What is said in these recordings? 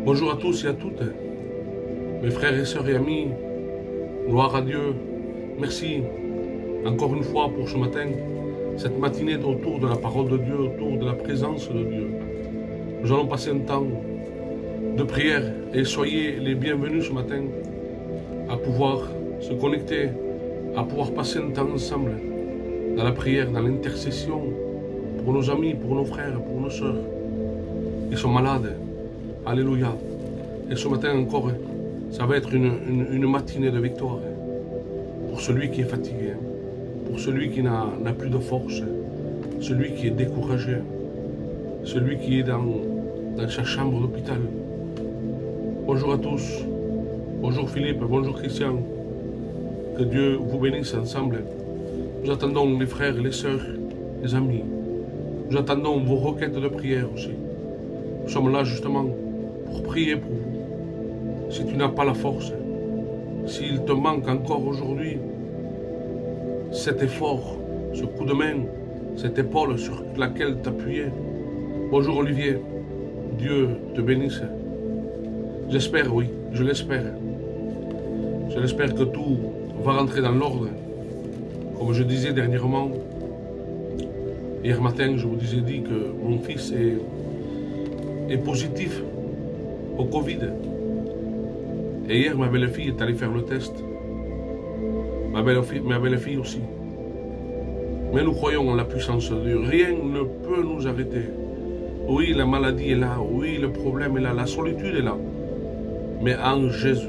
Bonjour à tous et à toutes, mes frères et sœurs et amis, gloire à Dieu. Merci encore une fois pour ce matin, cette matinée autour de la parole de Dieu, autour de la présence de Dieu. Nous allons passer un temps de prière et soyez les bienvenus ce matin à pouvoir se connecter, à pouvoir passer un temps ensemble dans la prière, dans l'intercession pour nos amis, pour nos frères, pour nos sœurs. Ils sont malades. Alléluia. Et ce matin encore, ça va être une matinée de victoire pour celui qui est fatigué, pour celui qui n'a plus de force, celui qui est découragé, celui qui est dans sa chambre d'hôpital. Bonjour à tous. Bonjour Philippe, bonjour Christian. Que Dieu vous bénisse ensemble. Nous attendons les frères, les sœurs, les amis. Nous attendons vos requêtes de prière aussi. Nous sommes là justement pour prier pour vous. Si tu n'as pas la force, s'il te manque encore aujourd'hui cet effort, ce coup de main, cette épaule sur laquelle t'appuyer. Bonjour Olivier, Dieu te bénisse. J'espère, oui, je l'espère. Je l'espère que tout va rentrer dans l'ordre. Comme je disais dernièrement, hier matin, je vous dit que mon fils est positif au Covid. Et hier, ma belle-fille est allée faire le test. Ma belle-fille aussi. Mais nous croyons en la puissance de Dieu. Rien ne peut nous arrêter. Oui, la maladie est là. Oui, le problème est là. La solitude est là. Mais en Jésus,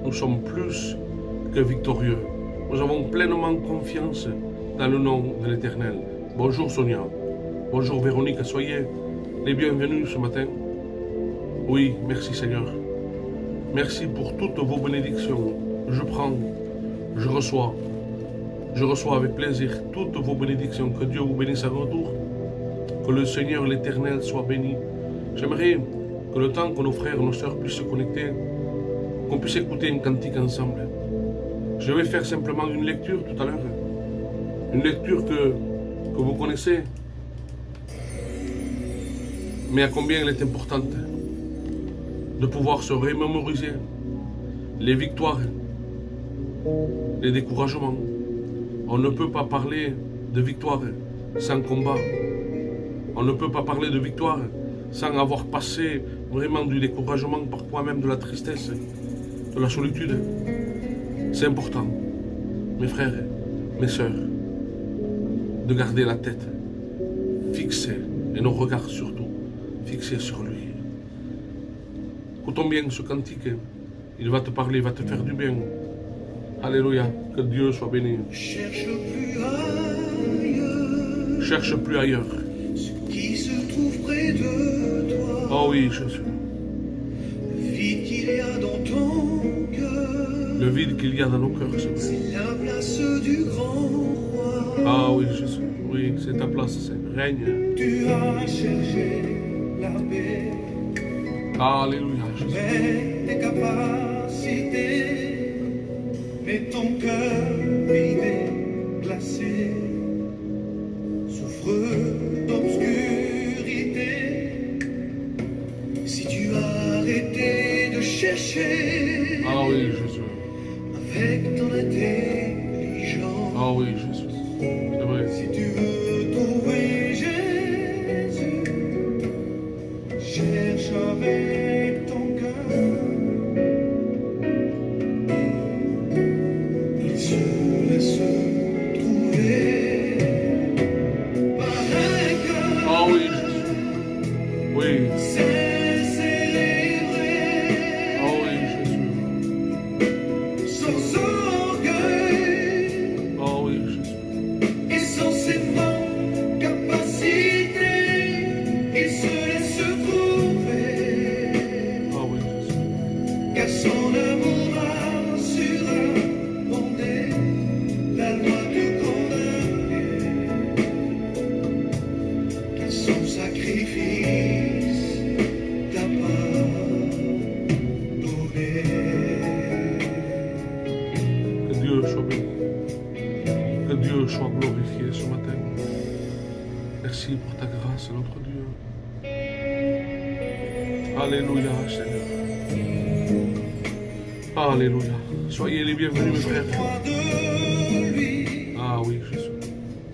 nous sommes plus que victorieux. Nous avons pleinement confiance dans le nom de l'Éternel. Bonjour Sonia. Bonjour Véronique. Soyez les bienvenus ce matin. Oui, merci Seigneur. Merci pour toutes vos bénédictions. Je prends, je reçois avec plaisir toutes vos bénédictions. Que Dieu vous bénisse à retour. Que le Seigneur l'Éternel soit béni. J'aimerais que le temps que nos frères et nos sœurs puissent se connecter, qu'on puisse écouter un cantique ensemble. Je vais faire simplement une lecture tout à l'heure. Une lecture que vous connaissez. Mais à combien elle est importante de pouvoir se remémoriser les victoires, les découragements. On ne peut pas parler de victoire sans combat. On ne peut pas parler de victoire sans avoir passé vraiment du découragement, parfois même de la tristesse, de la solitude. C'est important, mes frères, mes sœurs, de garder la tête fixée et nos regards surtout fixés sur lui. Écoutons bien ce cantique, il va te parler, il va te faire du bien. Alléluia, que Dieu soit béni. Cherche plus ailleurs. Ce qui se trouve près de toi. Oh oui, Jésus. Le vide qu'il y a dans ton cœur. Le vide qu'il y a dans nos cœurs, c'est vrai. C'est la place du grand roi. Ah oui, Jésus. Oui, c'est ta place, c'est règne. Tu as cherché la paix. Alléluia, Jésus. Mais tes capacités. Mais ton cœur vivait glacé. Souffre d'obscurité. Si tu arrêtais de chercher. Ah oui, Jésus. Avec ton intelligence. Ah oui, Jésus. C'est vrai. Si tu veux trouver Jésus, cherche avec ton cœur. Il se laisse trouver par un cœur. Ah oui, Jésus. Oui. Sincère et vrai. Ah oui, Jésus. Sans orgueil Ah oui, Jésus. et sans ses capacités, il se laisse trouver Alléluia, Seigneur. Alléluia. Soyez les bienvenus, mes frères. Approche-toi de lui, Ah oui, Jésus.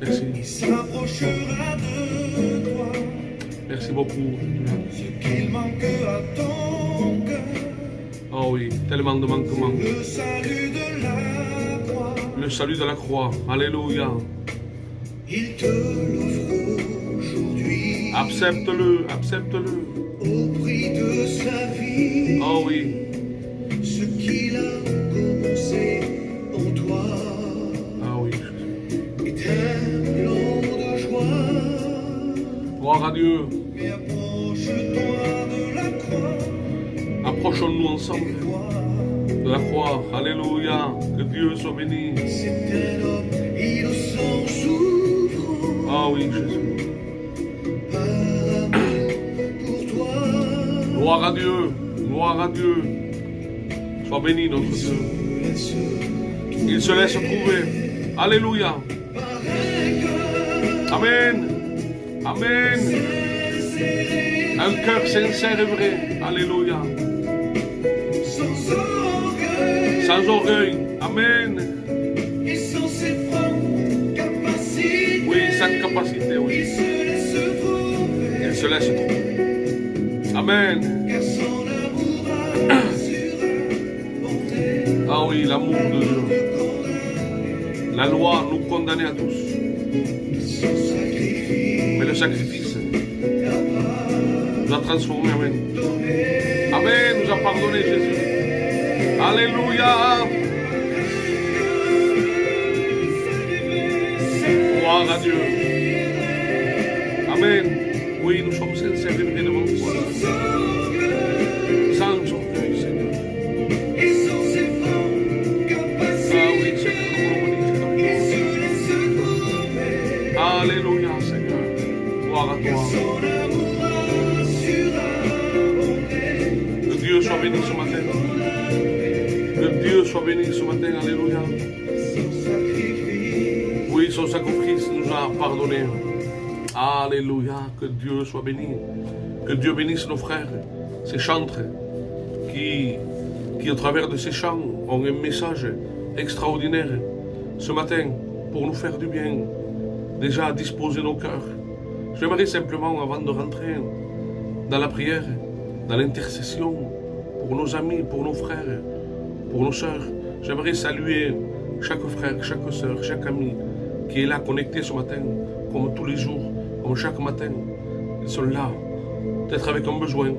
Merci. il s'approchera de toi. Merci beaucoup. Ce qu'il manque à ton cœur, Oh oui, tellement de manquements. le salut de la croix, Le salut de la croix. Alléluia. il te l'offre aujourd'hui Accepte-le, accepte-le. au prix de sa vie. Oh oui. Ce qu'il a commencé en toi Ah oui, Jésus. est un plan de joie. Gloire à Dieu. Mais approche-toi de la croix Approchons-nous et ensemble vois, de la croix. Alléluia. Que Dieu soit béni. c'est un homme innocent souffrant Ah oui, Jésus. par amour pour toi. Gloire à Dieu. Gloire à Dieu. Sois béni, notre Dieu. Laisse Il se laisse trouver. Alléluia. par un cœur Amen. Amen. sincère, Un cœur sincère et vrai. Alléluia. sans orgueil Sans orgueil. Amen. et sans ses propres capacités. Oui, sans capacité, oui. Il se laisse trouver, Il se laisse trouver. Amen. car son amour assurera bonté. Ah oui, l'amour de Dieu. Condamné, La loi nous condamnait à tous. son sacrifice Mais le sacrifice capable nous a transformés. Amen. de donner. Amen. Nous a pardonné, Jésus. Alléluia. Gloire à Dieu. Amen. Oui, nous sommes sincères et vrais devant toi. Sans orgueil, Seigneur. Et sans ses propres Ah oui, capacités, Seigneur, nous voulons il bénir. se laisse trouver, Alléluia, Seigneur. Gloire à car toi. son amour assurera bonté. Que Dieu soit béni ce matin. Que Dieu soit béni ce matin. Alléluia. Son sacrifice, Oui, son sacrifice nous a pardonné. Alléluia. Que Dieu soit béni. Que Dieu bénisse nos frères, ces chantres qui au travers de ces chants, ont un message extraordinaire ce matin pour nous faire du bien. Déjà disposer nos cœurs. J'aimerais simplement, avant de rentrer dans la prière, dans l'intercession, pour nos amis, pour nos frères, pour nos sœurs, j'aimerais saluer chaque frère, chaque sœur, chaque ami qui est là connecté ce matin, comme tous les jours, comme chaque matin. Ils sont là, peut-être avec un besoin,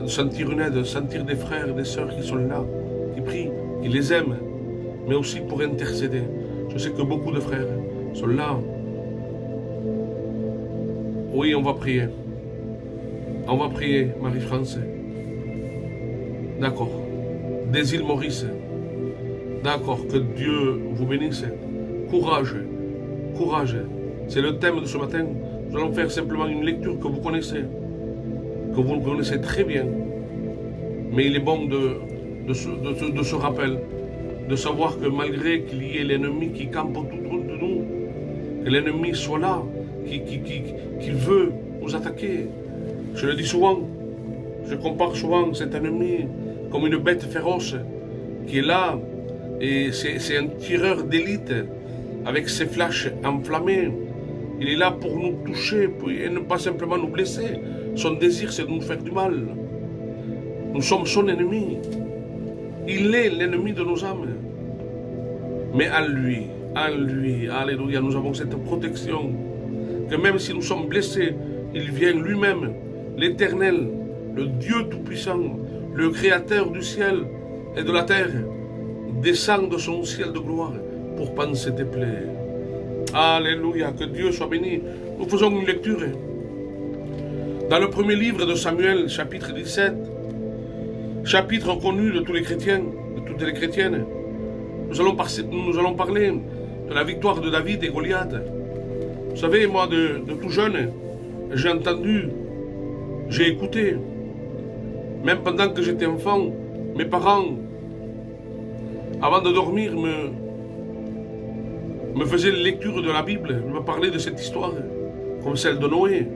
de sentir une aide, de sentir des frères, des sœurs qui sont là, qui prient, qui les aiment, mais aussi pour intercéder. Je sais que beaucoup de frères sont là. Oui, on va prier. On va prier, Marie-France. D'accord. Des îles Maurice. D'accord, que Dieu vous bénisse. Courage. Courage. C'est le thème de ce matin. Nous allons faire simplement une lecture que vous connaissez. Que vous connaissez très bien. Mais il est bon de ce rappel. De savoir que malgré qu'il y ait l'ennemi qui campe autour de nous, que l'ennemi soit là, qu'il veut nous attaquer. Je le dis souvent, je compare souvent cet ennemi comme une bête féroce qui est là, et c'est un tireur d'élite avec ses flashs enflammés. Il est là pour nous toucher et ne pas simplement nous blesser. Son désir, c'est de nous faire du mal. Nous sommes son ennemi. Il est l'ennemi de nos âmes. Mais en lui, alléluia, nous avons cette protection. Que même si nous sommes blessés, il vient lui-même, l'Éternel, le Dieu Tout-Puissant, le Créateur du ciel et de la terre, descend de son ciel de gloire pour panser tes plaies. Alléluia, que Dieu soit béni. Nous faisons une lecture dans le premier livre de Samuel, chapitre 17, chapitre connu de tous les chrétiens, de toutes les chrétiennes. Nous allons parler de la victoire de David et Goliath. Vous savez, moi, de tout jeune, j'ai entendu, j'ai écouté, même pendant que j'étais enfant, mes parents, avant de dormir, me faisaient une lecture de la Bible, me parlaient de cette histoire, comme celle de Noé.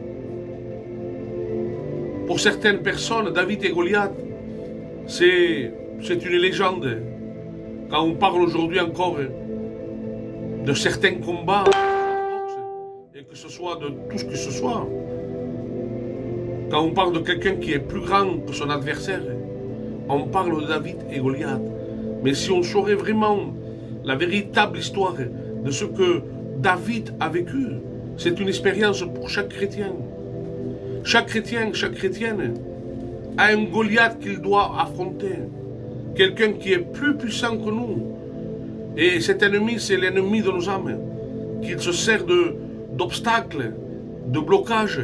Pour certaines personnes, David et Goliath, c'est une légende. Quand on parle aujourd'hui encore de certains combats, et que ce soit de tout ce que ce soit, quand on parle de quelqu'un qui est plus grand que son adversaire, on parle de David et Goliath. Mais si on saurait vraiment la véritable histoire de ce que David a vécu, c'est une expérience pour chaque chrétien. Chaque chrétien, chaque chrétienne a un Goliath qu'il doit affronter. Quelqu'un qui est plus puissant que nous. Et cet ennemi, c'est l'ennemi de nos âmes. Qu'il se sert d'obstacles, de blocages.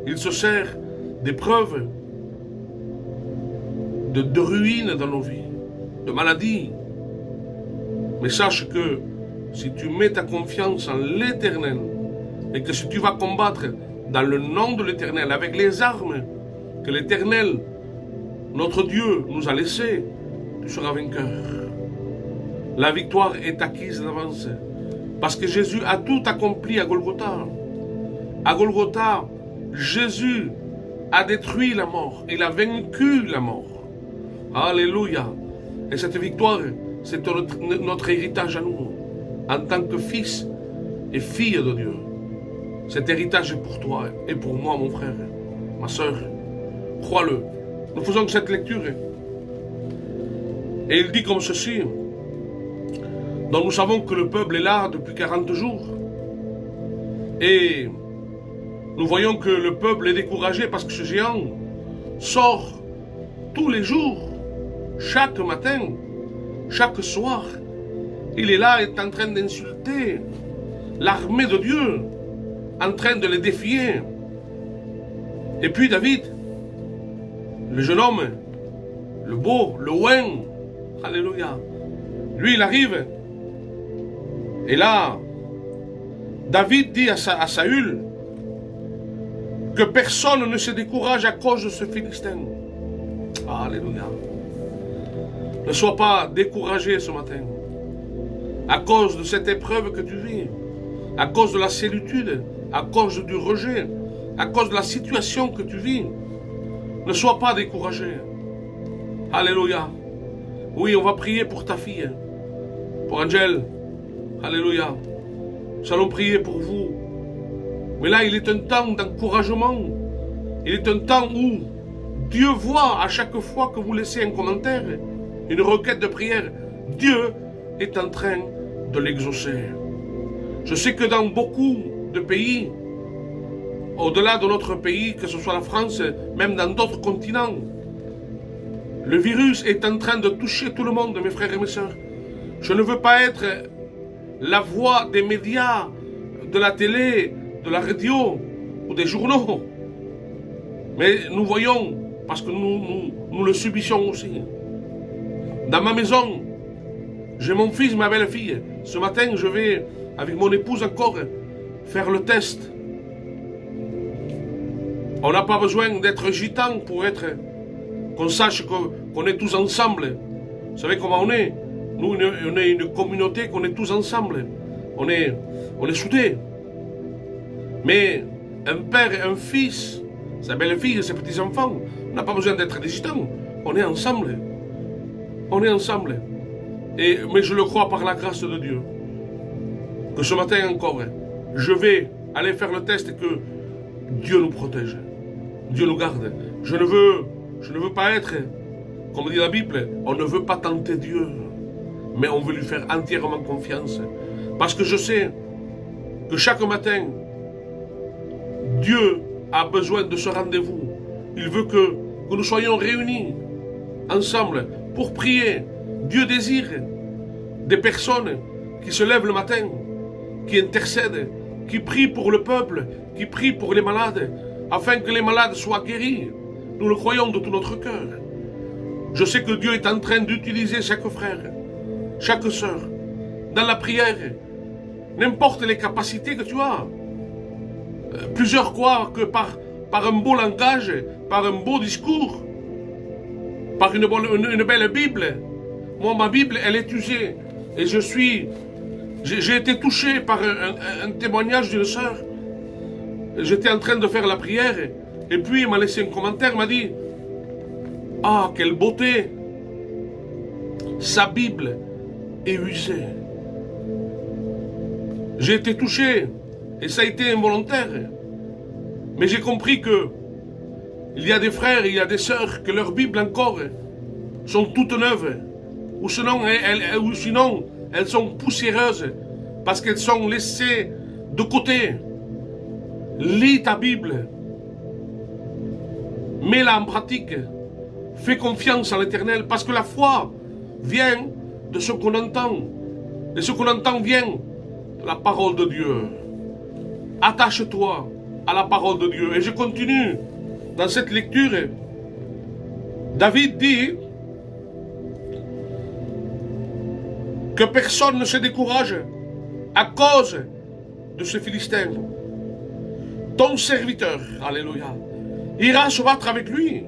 Il se sert d'épreuves, de ruines dans nos vies, de maladies. Mais sache que si tu mets ta confiance en l'Éternel et que si tu vas combattre dans le nom de l'Éternel, avec les armes que l'Éternel, notre Dieu, nous a laissées, tu seras vainqueur. La victoire est acquise d'avance. Parce que Jésus a tout accompli à Golgotha. À Golgotha, Jésus a détruit la mort. Il a vaincu la mort. Alléluia. Et cette victoire, c'est notre héritage à nous, en tant que fils et fille de Dieu. Cet héritage est pour toi et pour moi, mon frère, ma soeur. Crois-le. Nous faisons cette lecture. Et il dit comme ceci. Donc nous savons que le peuple est là depuis 40 jours. Et nous voyons que le peuple est découragé parce que ce géant sort tous les jours, chaque matin, chaque soir. Il est là, il est en train d'insulter l'armée de Dieu, en train de les défier. Et puis David, le jeune homme, le beau, le oin, alléluia, lui il arrive. Et là, David dit à Saül que personne ne se décourage à cause de ce Philistin. Alléluia. Ne sois pas découragé ce matin à cause de cette épreuve que tu vis, à cause de la solitude, à cause du rejet, à cause de la situation que tu vis. Ne sois pas découragé. Alléluia. Oui, on va prier pour ta fille, pour Angèle. Alléluia. Nous allons prier pour vous. Mais là, il est un temps d'encouragement. Il est un temps où Dieu voit à chaque fois que vous laissez un commentaire, une requête de prière. Dieu est en train de l'exaucer. Je sais que dans beaucoup de pays, au-delà de notre pays, que ce soit la France, même dans d'autres continents, le virus est en train de toucher tout le monde, mes frères et mes sœurs. Je ne veux pas être la voix des médias, de la télé, de la radio ou des journaux. Mais nous voyons, parce que nous le subissons aussi. Dans ma maison, j'ai mon fils, ma belle-fille. Ce matin, je vais, avec mon épouse encore, faire le test. On n'a pas besoin d'être gitan pour être... qu'on sache qu'on est tous ensemble. Vous savez comment on est? Nous, on est une communauté, qu'on est tous ensemble. On est soudés. Mais un père et un fils, sa belle-fille et ses petits-enfants, on n'a pas besoin d'être des gitans. On est ensemble. On est ensemble. Mais je le crois par la grâce de Dieu. Que ce matin encore, je vais aller faire le test et que Dieu nous protège. Dieu nous garde. Je ne veux pas être, comme dit la Bible, on ne veut pas tenter Dieu, mais on veut lui faire entièrement confiance. Parce que je sais que chaque matin, Dieu a besoin de ce rendez-vous. Il veut que nous soyons réunis ensemble pour prier. Dieu désire des personnes qui se lèvent le matin, qui intercèdent, qui prient pour le peuple, qui prient pour les malades, afin que les malades soient guéris. Nous le croyons de tout notre cœur. Je sais que Dieu est en train d'utiliser chaque frère, chaque sœur, dans la prière, n'importe les capacités que tu as. Plusieurs croient que par un beau langage, par un beau discours, par une belle Bible. Moi, ma Bible, elle est usée. Et j'ai été touché par un témoignage d'une sœur. J'étais en train de faire la prière Et puis il m'a laissé un commentaire, il m'a dit, ah, quelle beauté! Sa Bible est usée. J'ai été touché, et ça a été involontaire. Mais j'ai compris que il y a des frères et il y a des sœurs que leurs Bibles encore sont toutes neuves, ou sinon elles sont poussiéreuses, parce qu'elles sont laissées de côté. Lis ta Bible, mets-la en pratique, fais confiance en l'Éternel, parce que la foi vient de ce qu'on entend, et ce qu'on entend vient de la parole de Dieu. Attache-toi à la parole de Dieu. Et je continue dans cette lecture. David dit que personne ne se décourage à cause de ce Philistin. Ton serviteur, alléluia, ira se battre avec lui.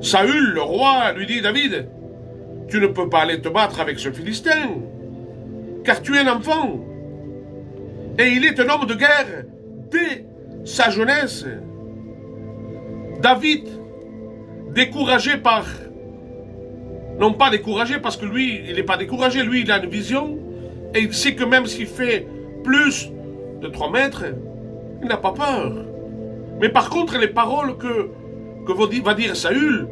Saül, le roi, lui dit, David, tu ne peux pas aller te battre avec ce Philistin, car tu es un enfant. Et il est un homme de guerre dès sa jeunesse. David, découragé par... Non pas découragé parce que lui, il n'est pas découragé. Lui, il a une vision. Et il sait que même s'il fait plus de 3 mètres, il n'a pas peur. Mais par contre, les paroles que va dire Saül,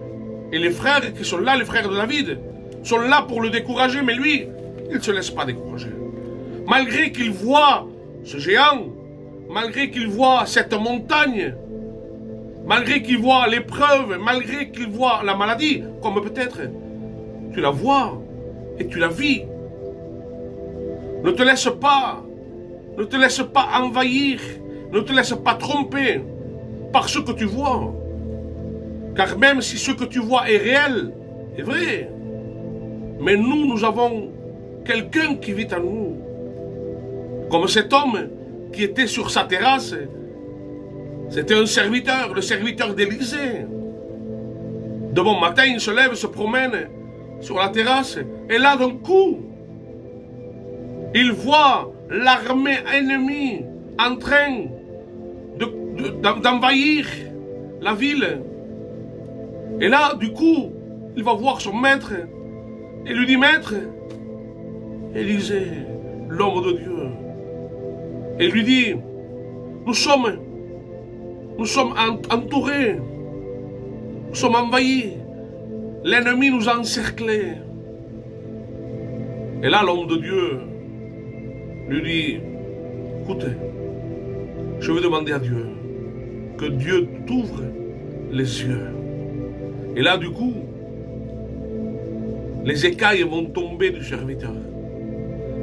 et les frères qui sont là, les frères de David, sont là pour le décourager. Mais lui, il ne se laisse pas décourager. Malgré qu'il voit ce géant, malgré qu'il voit cette montagne, malgré qu'il voit l'épreuve, malgré qu'il voit la maladie, comme peut-être tu la vois et tu la vis. Ne te laisse pas envahir, ne te laisse pas tromper par ce que tu vois. Car même si ce que tu vois est réel, est vrai, mais nous avons quelqu'un qui vit en nous. Comme cet homme qui était sur sa terrasse, c'était un serviteur, le serviteur d'Élisée. De bon matin, il se lève, se promène sur la terrasse, et là, d'un coup, il voit l'armée ennemie en train d'envahir la ville. Et là, du coup, il va voir son maître et lui dit, maître, Élisée, l'homme de Dieu. Et il lui dit, nous sommes entourés, nous sommes envahis, l'ennemi nous a encerclés. Et là, l'homme de Dieu lui dit, écoute, je vais demander à Dieu que Dieu t'ouvre les yeux. Et là, du coup, les écailles vont tomber du serviteur.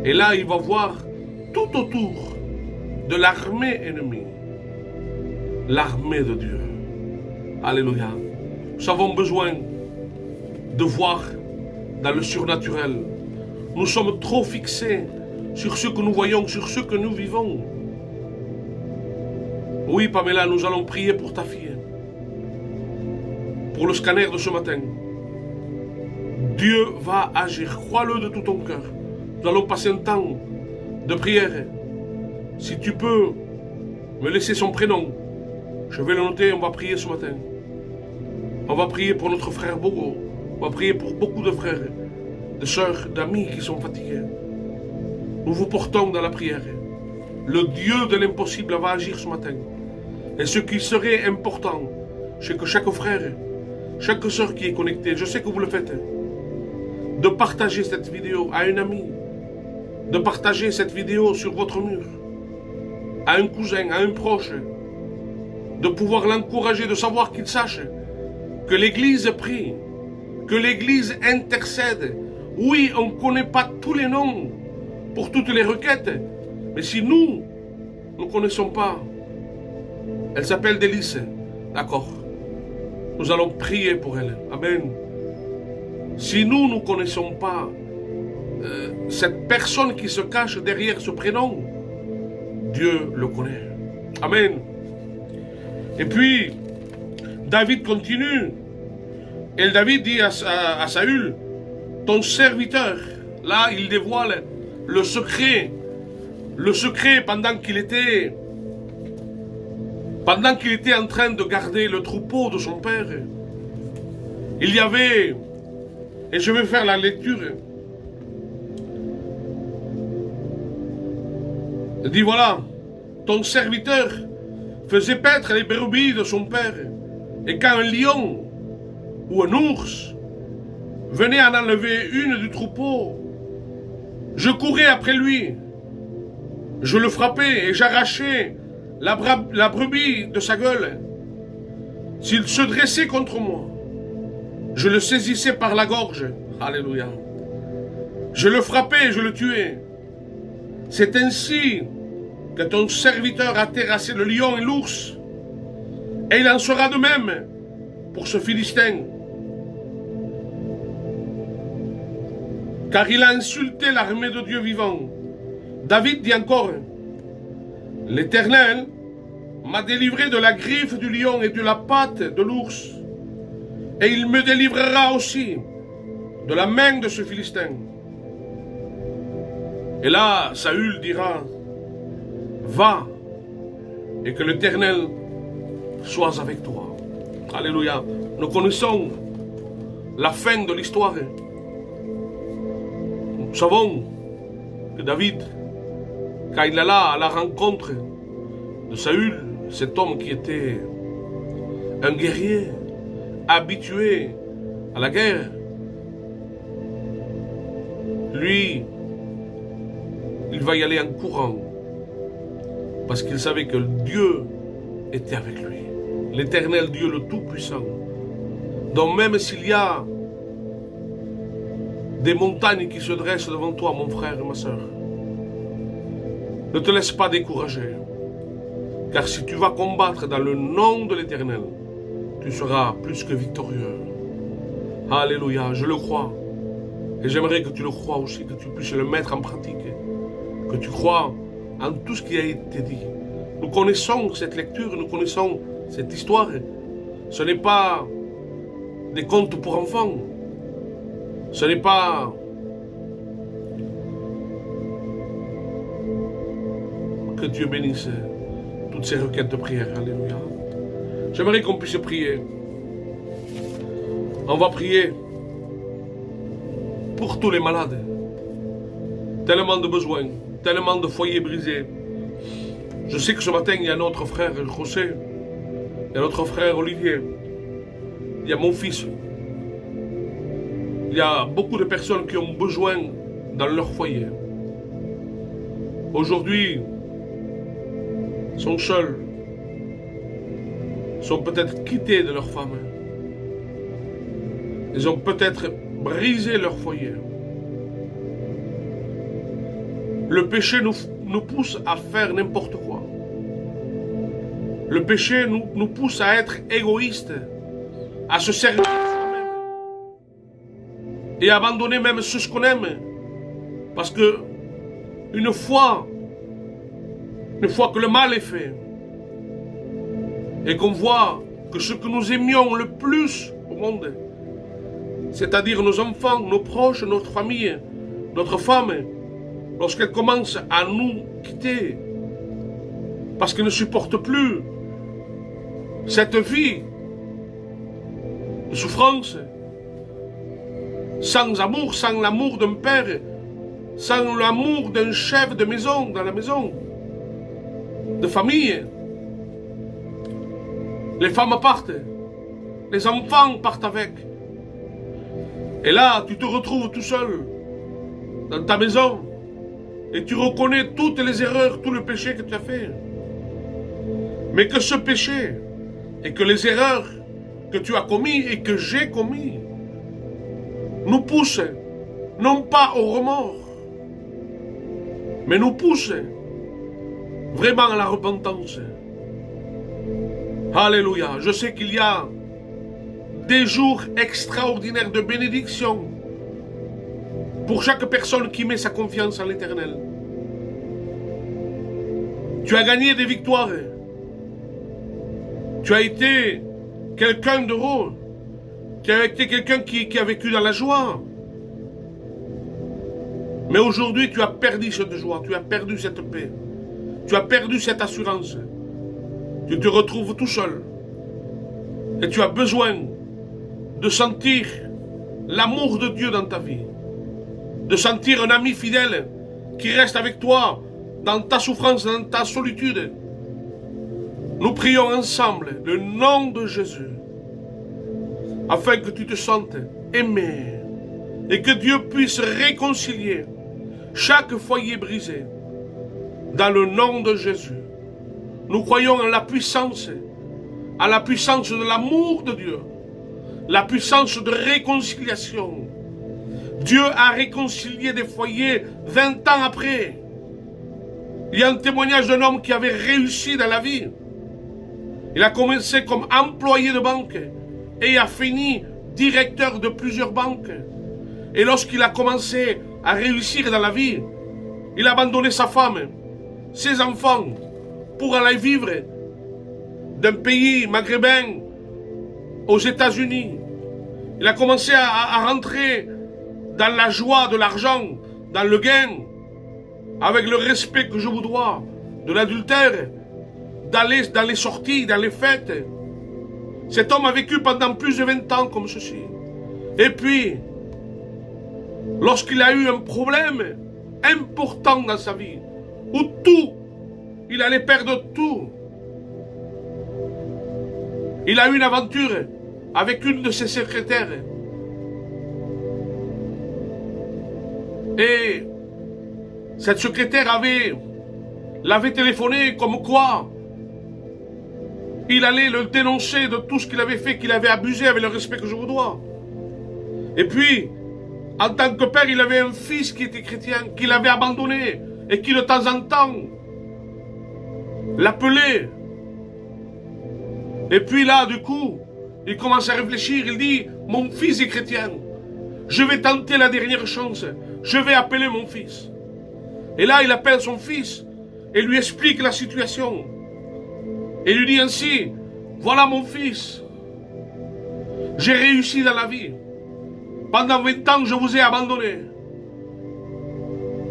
Et là, il va voir tout autour de l'armée ennemie, l'armée de Dieu. Alléluia. Nous avons besoin de voir dans le surnaturel. Nous sommes trop fixés sur ce que nous voyons, sur ce que nous vivons. Oui, Pamela, nous allons prier pour ta fille, pour le scanner de ce matin. Dieu va agir, crois-le de tout ton cœur. Nous allons passer un temps de prière. Si tu peux me laisser son prénom, je vais le noter, on va prier ce matin. On va prier pour notre frère Bogo. On va prier pour beaucoup de frères, de sœurs, d'amis qui sont fatigués. Nous vous portons dans la prière. Le Dieu de l'impossible va agir ce matin. Et ce qui serait important, c'est que chaque frère, chaque sœur qui est connectée, je sais que vous le faites, de partager cette vidéo à un ami, de partager cette vidéo sur votre mur, à un cousin, à un proche, de pouvoir l'encourager, de savoir qu'il sache que l'Église prie, que l'Église intercède. Oui, on ne connaît pas tous les noms pour toutes les requêtes, mais si nous ne connaissons pas, elle s'appelle Délice, d'accord, nous allons prier pour elle, amen. Si nous ne connaissons pas cette personne qui se cache derrière ce prénom, Dieu le connaît, amen. Et puis, David continue. Et David dit à Saül, ton serviteur, là il dévoile le secret pendant qu'il était Pendant qu'il était en train de garder le troupeau de son père, il y avait, et je vais faire la lecture, il dit voilà, ton serviteur faisait paître les brebis de son père, et quand un lion ou un ours venait en enlever une du troupeau, je courais après lui, je le frappais et j'arrachais la brebis de sa gueule. S'il se dressait contre moi, je le saisissais par la gorge. Alléluia. Je le frappais et je le tuais. C'est ainsi que ton serviteur a terrassé le lion et l'ours. Et il en sera de même pour ce Philistin. Car il a insulté l'armée de Dieu vivant. David dit encore, l'Éternel m'a délivré de la griffe du lion et de la patte de l'ours. Et il me délivrera aussi de la main de ce Philistin. Et là, Saül dira, va, et que l'Éternel soit avec toi. Alléluia. Nous connaissons la fin de l'histoire. Nous savons que David, quand il alla à la rencontre de Saül, cet homme qui était un guerrier, habitué à la guerre, lui, il va y aller en courant, parce qu'il savait que Dieu était avec lui, l'Éternel Dieu le Tout-Puissant. Donc même s'il y a des montagnes qui se dressent devant toi, mon frère et ma soeur, ne te laisse pas décourager, car si tu vas combattre dans le nom de l'Éternel, tu seras plus que victorieux. Alléluia, je le crois. Et j'aimerais que tu le crois aussi, que tu puisses le mettre en pratique, que tu crois en tout ce qui a été dit. Nous connaissons cette lecture, nous connaissons cette histoire. Ce n'est pas des contes pour enfants. Ce n'est pas que Dieu bénisse toutes ces requêtes de prière. Alléluia. J'aimerais qu'on puisse prier. On va prier pour tous les malades. Tellement de besoins, tellement de foyers brisés. Je sais que ce matin, il y a notre frère José, il y a notre frère Olivier, il y a mon fils. Il y a beaucoup de personnes qui ont besoin dans leur foyer. Aujourd'hui, sont seuls, sont peut-être quittés de leur femme. Ils ont peut-être brisé leur foyer. Le péché nous pousse à faire n'importe quoi. Le péché nous pousse à être égoïstes, à se servir de soi-même et à abandonner même ce qu'on aime. Parce que une fois que le mal est fait et qu'on voit que ce que nous aimions le plus au monde, c'est-à-dire nos enfants, nos proches, notre famille, notre femme, lorsqu'elle commence à nous quitter parce qu'elle ne supporte plus cette vie de souffrance, sans amour, sans l'amour d'un père, sans l'amour d'un chef de maison dans la maison, de famille, les femmes partent, les enfants partent avec. Et là, tu te retrouves tout seul dans ta maison et tu reconnais toutes les erreurs, tout le péché que tu as fait. Mais que ce péché et que les erreurs que tu as commis et que j'ai commis nous poussent non pas au remords, mais nous poussent vraiment à la repentance. Alléluia. Je sais qu'il y a des jours extraordinaires de bénédiction pour chaque personne qui met sa confiance en l'Éternel. Tu as gagné des victoires. Tu as été quelqu'un d'heureux. Tu as été quelqu'un qui a vécu dans la joie. Mais aujourd'hui, tu as perdu cette joie, tu as perdu cette paix. Tu as perdu cette assurance. tu te retrouves tout seul. Et tu as besoin de sentir l'amour de Dieu dans ta vie. De sentir un ami fidèle qui reste avec toi dans ta souffrance, dans ta solitude. Nous prions ensemble le nom de Jésus afin que tu te sentes aimé et que Dieu puisse réconcilier chaque foyer brisé. Dans le nom de Jésus, nous croyons en la puissance, à la puissance de l'amour de Dieu, la puissance de réconciliation. Dieu a réconcilié des foyers 20 ans après. Il y a un témoignage d'un homme qui avait réussi dans la vie. Il a commencé comme employé de banque et a fini directeur de plusieurs banques. Et lorsqu'il a commencé à réussir dans la vie, il a abandonné sa femme, ses enfants, pour aller vivre d'un pays maghrébin aux États-Unis. Il a commencé à rentrer dans la joie de l'argent, dans le gain, avec le respect que je vous dois, de l'adultère, dans les sorties, dans les fêtes. Cet homme a vécu pendant plus de 20 ans comme ceci. Et puis, lorsqu'il a eu un problème important dans sa vie, où tout, il allait perdre tout, il a eu une aventure avec une de ses secrétaires. Et cette secrétaire l'avait téléphoné comme quoi il allait le dénoncer de tout ce qu'il avait fait, qu'il avait abusé avec le respect que je vous dois. Et puis, en tant que père, il avait un fils qui était chrétien, qu'il avait abandonné et qui de temps en temps l'appelait. Et puis là, du coup, il commence à réfléchir, il dit, mon fils est chrétien, je vais tenter la dernière chance, je vais appeler mon fils. Et là, il appelle son fils et lui explique la situation. Et lui dit ainsi, voilà mon fils, j'ai réussi dans la vie. Pendant 20 ans, je vous ai abandonné.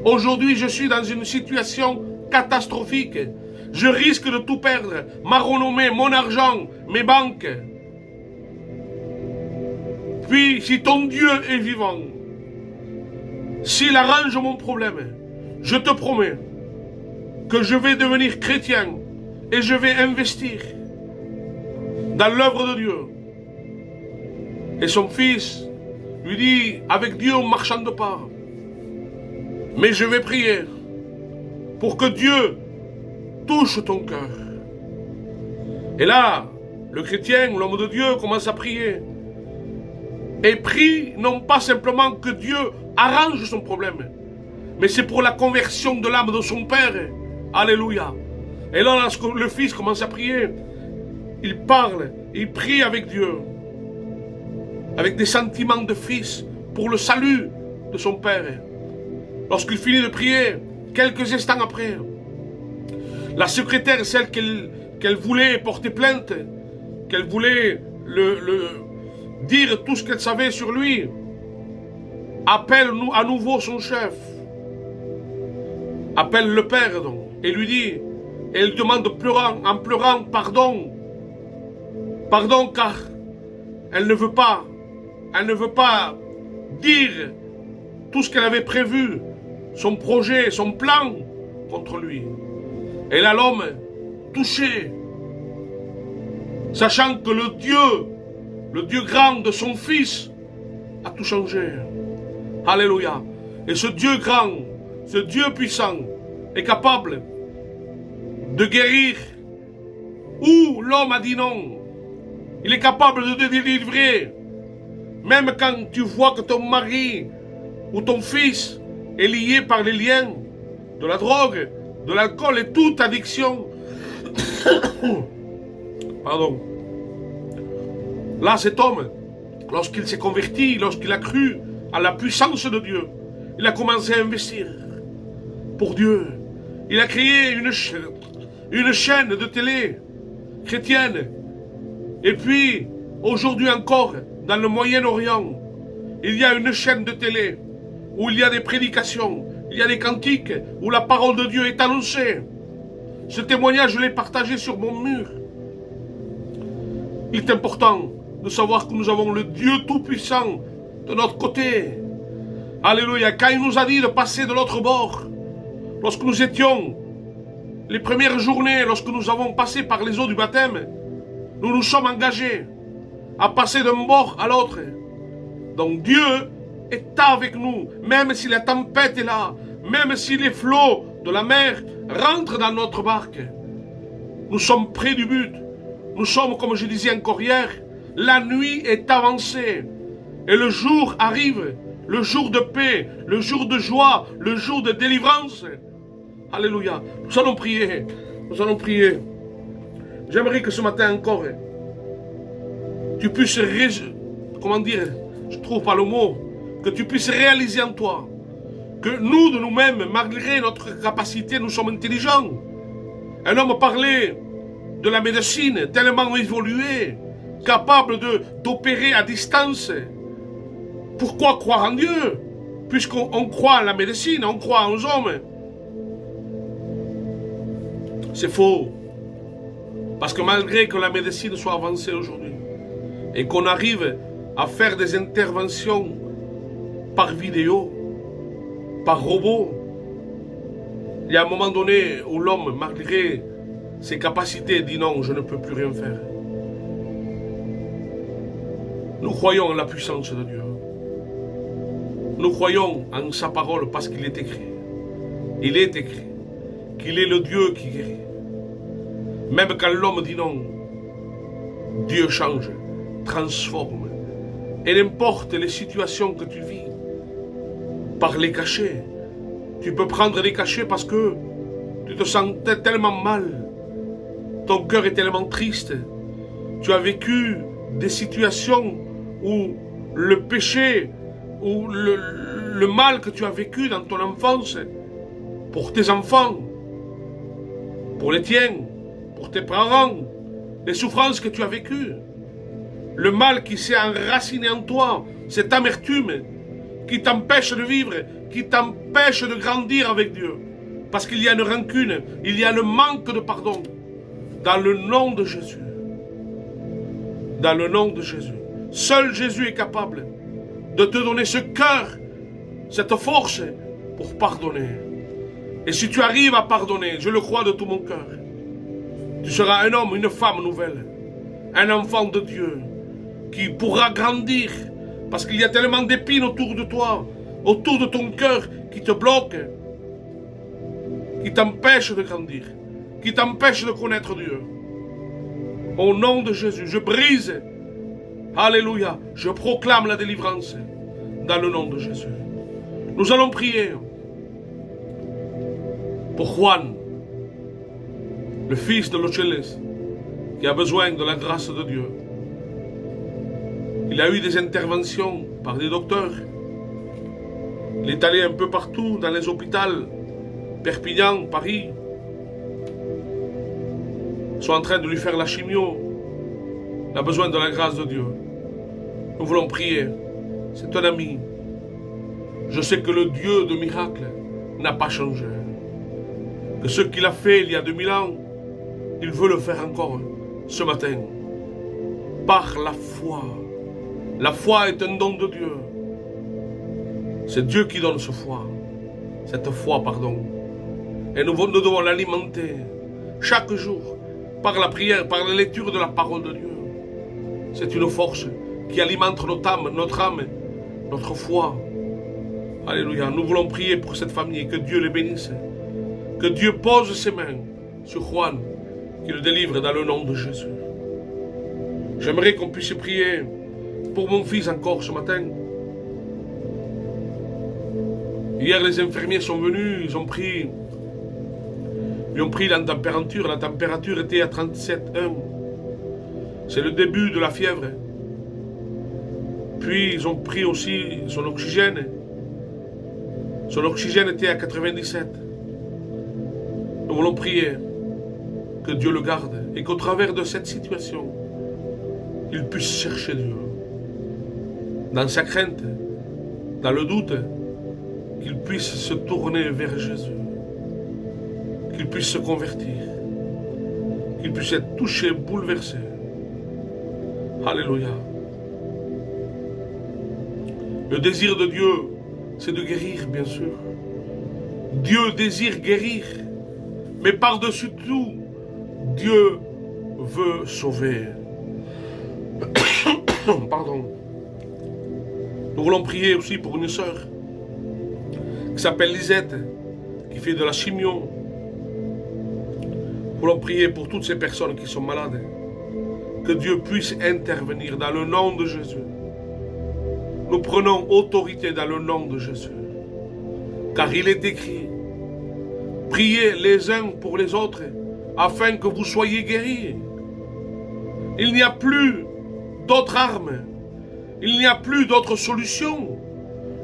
Aujourd'hui, je suis dans une situation catastrophique. Je risque de tout perdre, ma renommée, mon argent, mes banques. Puis, si ton Dieu est vivant, s'il arrange mon problème, je te promets que je vais devenir chrétien et je vais investir dans l'œuvre de Dieu. Et son fils lui dit, avec Dieu on ne marchande pas, mais je vais prier pour que Dieu touche ton cœur. Et là, le chrétien, l'homme de Dieu commence à prier. Et prie non pas simplement que Dieu arrange son problème, mais c'est pour la conversion de l'âme de son père. Alléluia. Et là, lorsque le fils commence à prier, il parle, il prie avec Dieu, avec des sentiments de fils pour le salut de son père. Lorsqu'il finit de prier, quelques instants après, la secrétaire, celle qu'elle voulait porter plainte, qu'elle voulait dire tout ce qu'elle savait sur lui, appelle à nouveau son chef, appelle le père donc, et lui dit, et elle demande en pleurant pardon, car elle ne veut pas dire tout ce qu'elle avait prévu, son projet, son plan contre lui. Et là l'homme, touché, sachant que le Dieu grand de son fils a tout changé. Alléluia. Et ce Dieu grand, ce Dieu puissant est capable de guérir où l'homme a dit non. Il est capable de te délivrer. Même quand tu vois que ton mari ou ton fils est lié par les liens de la drogue, de l'alcool et toute addiction. Pardon. Là, cet homme, lorsqu'il s'est converti, lorsqu'il a cru à la puissance de Dieu, il a commencé à investir pour Dieu. Il a créé une chaîne de télé chrétienne. Et puis, aujourd'hui encore, dans le Moyen-Orient, il y a une chaîne de télé où il y a des prédications, il y a des cantiques, où la parole de Dieu est annoncée. Ce témoignage, je l'ai partagé sur mon mur. Il est important de savoir que nous avons le Dieu Tout-Puissant de notre côté. Alléluia. Quand il nous a dit de passer de l'autre bord, lorsque nous étions les premières journées, lorsque nous avons passé par les eaux du baptême, nous nous sommes engagés à passer d'un bord à l'autre. Donc Dieu est avec nous, même si la tempête est là, même si les flots de la mer rentrent dans notre barque. Nous sommes près du but. Nous sommes, comme je disais encore hier, la nuit est avancée et le jour arrive, le jour de paix, le jour de joie, le jour de délivrance. Alléluia. Nous allons prier. Nous allons prier. J'aimerais que ce matin encore, tu puisses, comment dire, je ne trouve pas le mot, que tu puisses réaliser en toi que nous, de nous-mêmes, malgré notre capacité, nous sommes intelligents. Un homme parlait de la médecine tellement évoluée, capable d'opérer à distance. Pourquoi croire en Dieu? Puisqu'on croit à la médecine, on croit aux hommes. C'est faux. Parce que malgré que la médecine soit avancée aujourd'hui, et qu'on arrive à faire des interventions par vidéo, par robot, il y a un moment donné où l'homme, malgré ses capacités, dit non, je ne peux plus rien faire. Nous croyons en la puissance de Dieu. Nous croyons en sa parole parce qu'il est écrit. Il est écrit qu'il est le Dieu qui guérit. Même quand l'homme dit non, Dieu change, transforme. Et n'importe les situations que tu vis, par les cachets, tu peux prendre les cachets parce que tu te sentais tellement mal, ton cœur est tellement triste, tu as vécu des situations où le péché, ou le mal que tu as vécu dans ton enfance, pour tes enfants, pour les tiens, pour tes parents, les souffrances que tu as vécues, le mal qui s'est enraciné en toi, cette amertume qui t'empêche de vivre, qui t'empêche de grandir avec Dieu. Parce qu'il y a une rancune, il y a le manque de pardon. Dans le nom de Jésus. Dans le nom de Jésus. Seul Jésus est capable de te donner ce cœur, cette force pour pardonner. Et si tu arrives à pardonner, je le crois de tout mon cœur, tu seras un homme, une femme nouvelle, un enfant de Dieu qui pourra grandir parce qu'il y a tellement d'épines autour de toi, autour de ton cœur qui te bloquent, qui t'empêchent de grandir, qui t'empêchent de connaître Dieu. Au nom de Jésus, je brise, alléluia, je proclame la délivrance dans le nom de Jésus. Nous allons prier pour Juan, le fils de Locheles, qui a besoin de la grâce de Dieu. Il a eu des interventions par des docteurs. Il est allé un peu partout dans les hôpitaux, Perpignan, Paris. Ils sont en train de lui faire la chimio. Il a besoin de la grâce de Dieu. Nous voulons prier. C'est un ami. Je sais que le Dieu de miracles n'a pas changé. Que ce qu'il a fait il y a 2000 ans, il veut le faire encore ce matin. Par la foi. La foi est un don de Dieu. C'est Dieu qui donne cette foi. Cette foi, pardon. Et nous devons l'alimenter chaque jour par la prière, par la lecture de la parole de Dieu. C'est une force qui alimente notre âme, notre foi. Alléluia. Nous voulons prier pour cette famille, que Dieu les bénisse. Que Dieu pose ses mains sur Juan, qu'il le délivre dans le nom de Jésus. J'aimerais qu'on puisse prier pour mon fils encore ce matin. Hier, les infirmiers sont venus, ils ont pris la température. La température était à 37,1. C'est le début de la fièvre. Puis, ils ont pris aussi son oxygène. Son oxygène était à 97. Nous voulons prier que Dieu le garde et qu'au travers de cette situation, il puisse chercher Dieu. Dans sa crainte, dans le doute, qu'il puisse se tourner vers Jésus, qu'il puisse se convertir, qu'il puisse être touché, bouleversé Alléluia. Le désir de Dieu, c'est de guérir, bien sûr. Dieu désire guérir. Mais par-dessus tout, Dieu veut sauver. Pardon. Nous voulons prier aussi pour une sœur qui s'appelle Lisette, qui fait de la chimio. Nous voulons prier pour toutes ces personnes qui sont malades. Que Dieu puisse intervenir dans le nom de Jésus. Nous prenons autorité dans le nom de Jésus. Car il est écrit, priez les uns pour les autres, afin que vous soyez guéris. Il n'y a plus d'autres armes. Il n'y a plus d'autre solution.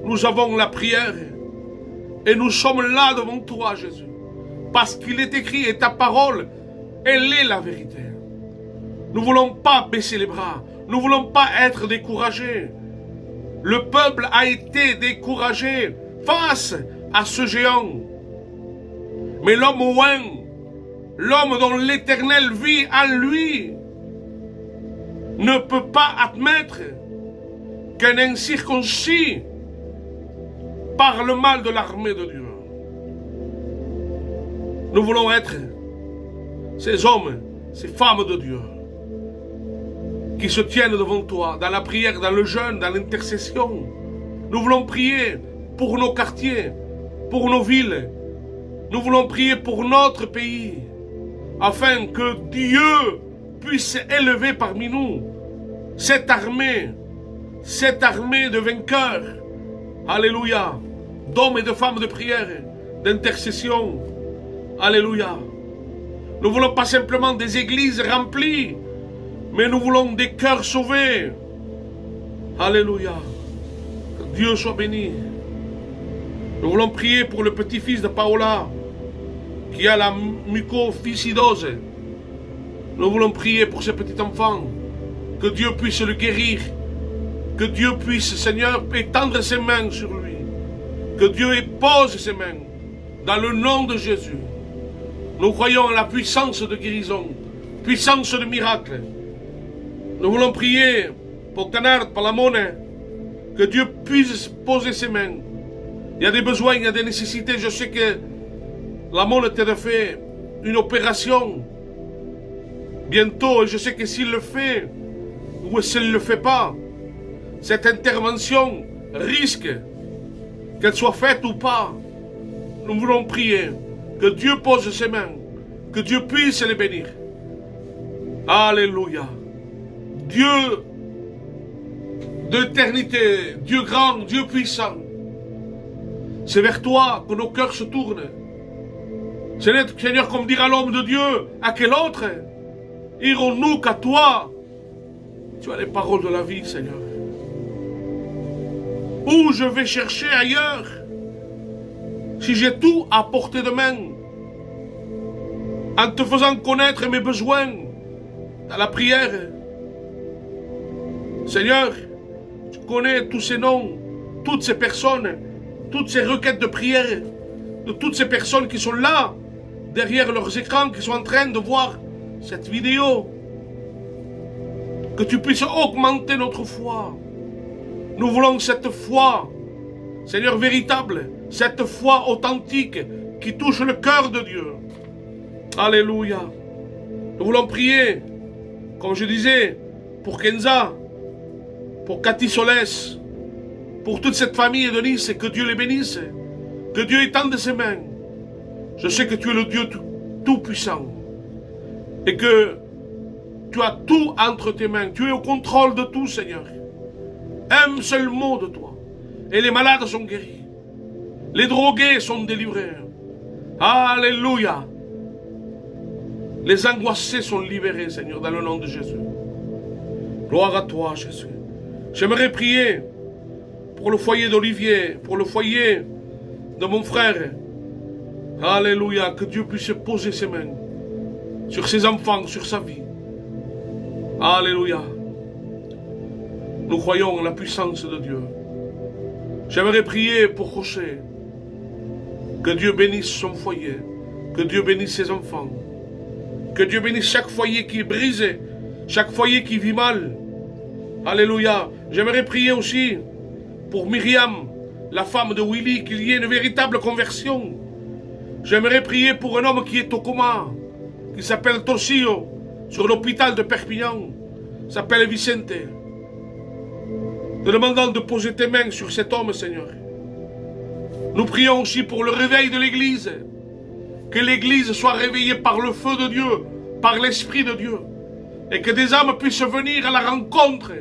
Nous avons la prière. Et nous sommes là devant toi, Jésus. Parce qu'il est écrit, et ta parole, elle est la vérité. Nous ne voulons pas baisser les bras. Nous ne voulons pas être découragés. Le peuple a été découragé face à ce géant. Mais l'homme oint, l'homme dont l'Éternel vit en lui, ne peut pas admettre qu'un incirconcis parle mal de l'armée de Dieu. Nous voulons être ces hommes, ces femmes de Dieu, qui se tiennent devant toi, dans la prière, dans le jeûne, dans l'intercession. Nous voulons prier pour nos quartiers, pour nos villes. Nous voulons prier pour notre pays, afin que Dieu puisse élever parmi nous cette armée de vainqueurs. Alléluia. D'hommes et de femmes de prière, d'intercession. Alléluia. Nous voulons pas simplement des églises remplies, mais nous voulons des cœurs sauvés. Alléluia. Que Dieu soit béni. Nous voulons prier pour le petit-fils de Paola, qui a la mucoviscidose. Nous voulons prier pour ce petit enfant. Que Dieu puisse le guérir. Que Dieu puisse, Seigneur, étendre ses mains sur lui. Que Dieu pose ses mains. Dans le nom de Jésus. Nous croyons en la puissance de guérison. Puissance de miracle. Nous voulons prier pour Canard, pour la monnaie. Que Dieu puisse poser ses mains. Il y a des besoins, il y a des nécessités. Je sais que la monnaie t'a fait une opération bientôt. Et je sais que s'il le fait, ou s'il ne le fait pas, cette intervention risque qu'elle soit faite ou pas. Nous voulons prier que Dieu pose ses mains, que Dieu puisse les bénir. Alléluia. Dieu d'éternité, Dieu grand, Dieu puissant. C'est vers toi que nos cœurs se tournent. Seigneur, comme dira l'homme de Dieu, à quel autre irons-nous qu'à toi? Tu as les paroles de la vie, Seigneur. Où je vais chercher ailleurs si j'ai tout à portée de main, en te faisant connaître mes besoins dans la prière? Seigneur, tu connais tous ces noms, toutes ces personnes, toutes ces requêtes de prière, de toutes ces personnes qui sont là, derrière leurs écrans, qui sont en train de voir cette vidéo. Que tu puisses augmenter notre foi. Nous voulons cette foi, Seigneur, véritable, cette foi authentique qui touche le cœur de Dieu. Alléluia. Nous voulons prier, comme je disais, pour Kenza, pour Cathy Solès, pour toute cette famille de Nice, que Dieu les bénisse, que Dieu étende ses mains. Je sais que tu es le Dieu tout-puissant et que tu as tout entre tes mains. Tu es au contrôle de tout, Seigneur. Un seul mot de toi. Et les malades sont guéris. Les drogués sont délivrés. Alléluia. Les angoissés sont libérés, Seigneur, dans le nom de Jésus. Gloire à toi, Jésus. J'aimerais prier pour le foyer d'Olivier, pour le foyer de mon frère. Alléluia. Que Dieu puisse poser ses mains sur ses enfants, sur sa vie. Alléluia. Nous croyons en la puissance de Dieu. J'aimerais prier pour Rocher. Que Dieu bénisse son foyer. Que Dieu bénisse ses enfants. Que Dieu bénisse chaque foyer qui est brisé. Chaque foyer qui vit mal. Alléluia. J'aimerais prier aussi pour Myriam, la femme de Willy, qu'il y ait une véritable conversion. J'aimerais prier pour un homme qui est au coma, qui s'appelle Tosillo, sur l'hôpital de Perpignan, s'appelle Vicente. Te demandant de poser tes mains sur cet homme, Seigneur. Nous prions aussi pour le réveil de l'Église. Que l'Église soit réveillée par le feu de Dieu, par l'Esprit de Dieu. Et que des âmes puissent venir à la rencontre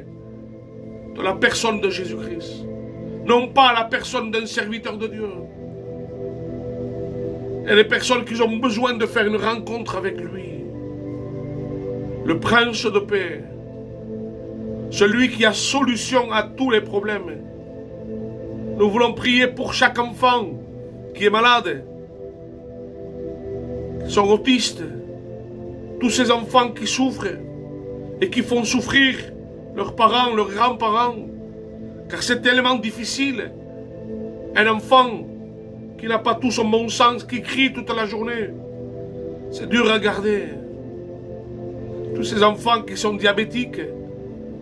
de la personne de Jésus-Christ. Non pas à la personne d'un serviteur de Dieu. Et les personnes qui ont besoin de faire une rencontre avec lui. Le prince de paix. Celui qui a solution à tous les problèmes. Nous voulons prier pour chaque enfant qui est malade, qui sont autistes, tous ces enfants qui souffrent et qui font souffrir leurs parents, leurs grands-parents, car c'est tellement difficile. Un enfant qui n'a pas tout son bon sens, qui crie toute la journée, c'est dur à garder. Tous ces enfants qui sont diabétiques,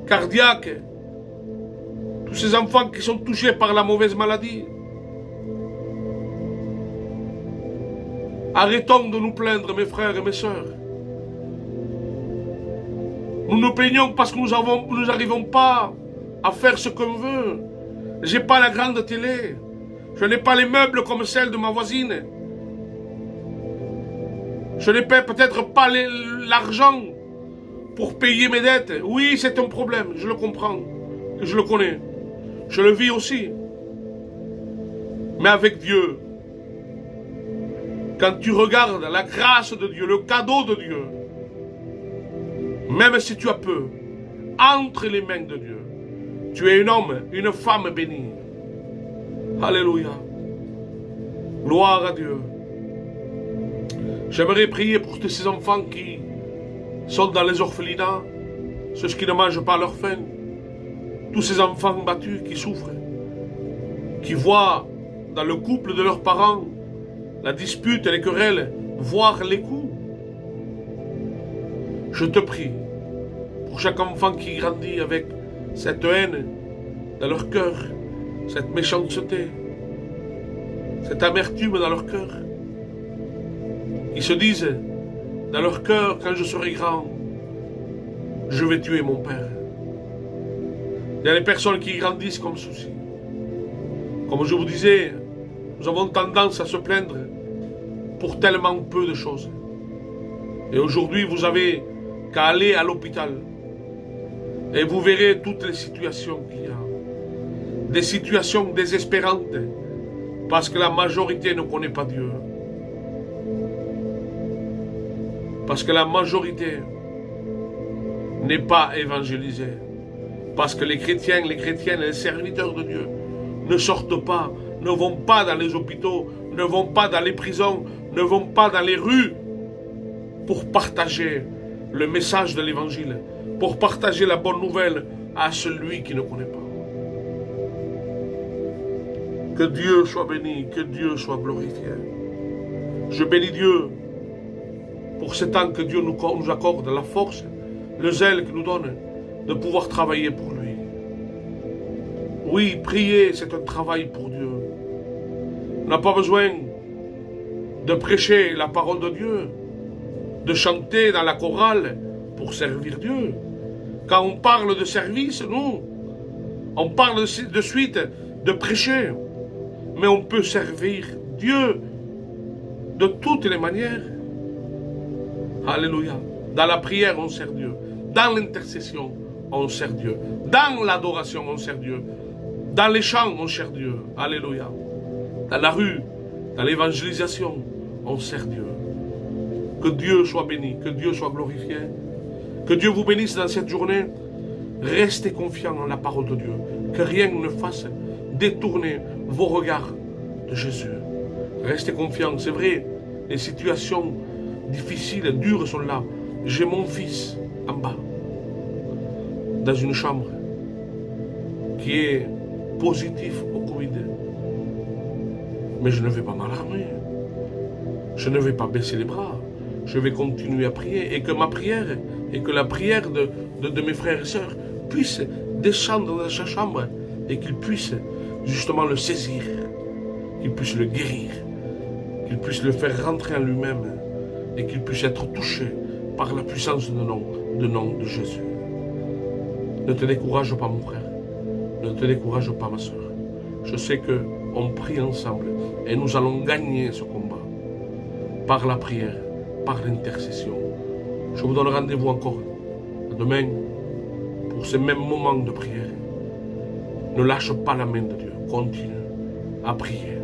cardiaques, tous ces enfants qui sont touchés par la mauvaise maladie. Arrêtons de nous plaindre, mes frères et mes sœurs. Nous nous plaignons parce que nous n'arrivons pas à faire ce qu'on veut. Je n'ai pas la grande télé. Je n'ai pas les meubles comme celle de ma voisine. Je n'ai peut-être pas l'argent pour payer mes dettes. Oui, c'est un problème, je le comprends. Je le connais. Je le vis aussi. Mais avec Dieu, quand tu regardes la grâce de Dieu, le cadeau de Dieu, même si tu as peu, entre les mains de Dieu, tu es un homme, une femme bénie. Alléluia. Gloire à Dieu. J'aimerais prier pour tous ces enfants qui sont dans les orphelinats, ceux qui ne mangent pas leur faim, tous ces enfants battus qui souffrent, qui voient dans le couple de leurs parents la dispute et les querelles, voire les coups. Je te prie pour chaque enfant qui grandit avec cette haine dans leur cœur, cette méchanceté, cette amertume dans leur cœur. Ils se disent dans leur cœur, quand je serai grand, je vais tuer mon père. Il y a des personnes qui grandissent comme ceci. Comme je vous disais, nous avons tendance à se plaindre pour tellement peu de choses. Et aujourd'hui, vous avez qu'à aller à l'hôpital et vous verrez toutes les situations qu'il y a. Des situations désespérantes parce que la majorité ne connaît pas Dieu. Parce que la majorité n'est pas évangélisée. Parce que les chrétiens, les chrétiennes, les serviteurs de Dieu ne sortent pas, ne vont pas dans les hôpitaux, ne vont pas dans les prisons, ne vont pas dans les rues pour partager le message de l'évangile, pour partager la bonne nouvelle à celui qui ne connaît pas. Que Dieu soit béni, que Dieu soit glorifié. Je bénis Dieu pour ce temps que Dieu nous accorde, la force, le zèle qu'il nous donne de pouvoir travailler pour lui. Oui, prier, c'est un travail pour Dieu. On n'a pas besoin de prêcher la parole de Dieu, de chanter dans la chorale pour servir Dieu. Quand on parle de service, nous, on parle de suite de prêcher. Mais on peut servir Dieu de toutes les manières. Alléluia. Dans la prière, on sert Dieu. Dans l'intercession, on sert Dieu. Dans l'adoration, on sert Dieu. Dans les chants, on sert Dieu. Alléluia. Dans la rue, dans l'évangélisation, on sert Dieu. Que Dieu soit béni, que Dieu soit glorifié. Que Dieu vous bénisse dans cette journée. Restez confiants en la parole de Dieu. Que rien ne fasse détourner vos regards de Jésus. Restez confiants. C'est vrai, les situations difficiles, dures sont là. J'ai mon fils en bas, dans une chambre, qui est positif au Covid. Mais je ne vais pas m'alarmer. Je ne vais pas baisser les bras. Je vais continuer à prier. Et que ma prière, et que la prière de mes frères et sœurs puisse descendre dans sa chambre et qu'il puisse justement le saisir, qu'il puisse le guérir, qu'il puisse le faire rentrer en lui-même et qu'il puisse être touché par la puissance du nom de Jésus. Ne te décourage pas, mon frère. Ne te décourage pas, ma soeur. Je sais qu'on prie ensemble et nous allons gagner ce combat par la prière, par l'intercession. Je vous donne rendez-vous encore demain pour ces mêmes moments de prière. Ne lâche pas la main de Dieu. Continue à prier.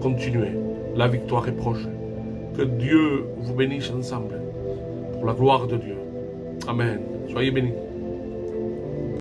Continuez. La victoire est proche. Que Dieu vous bénisse ensemble pour la gloire de Dieu. Amen. Soyez bénis.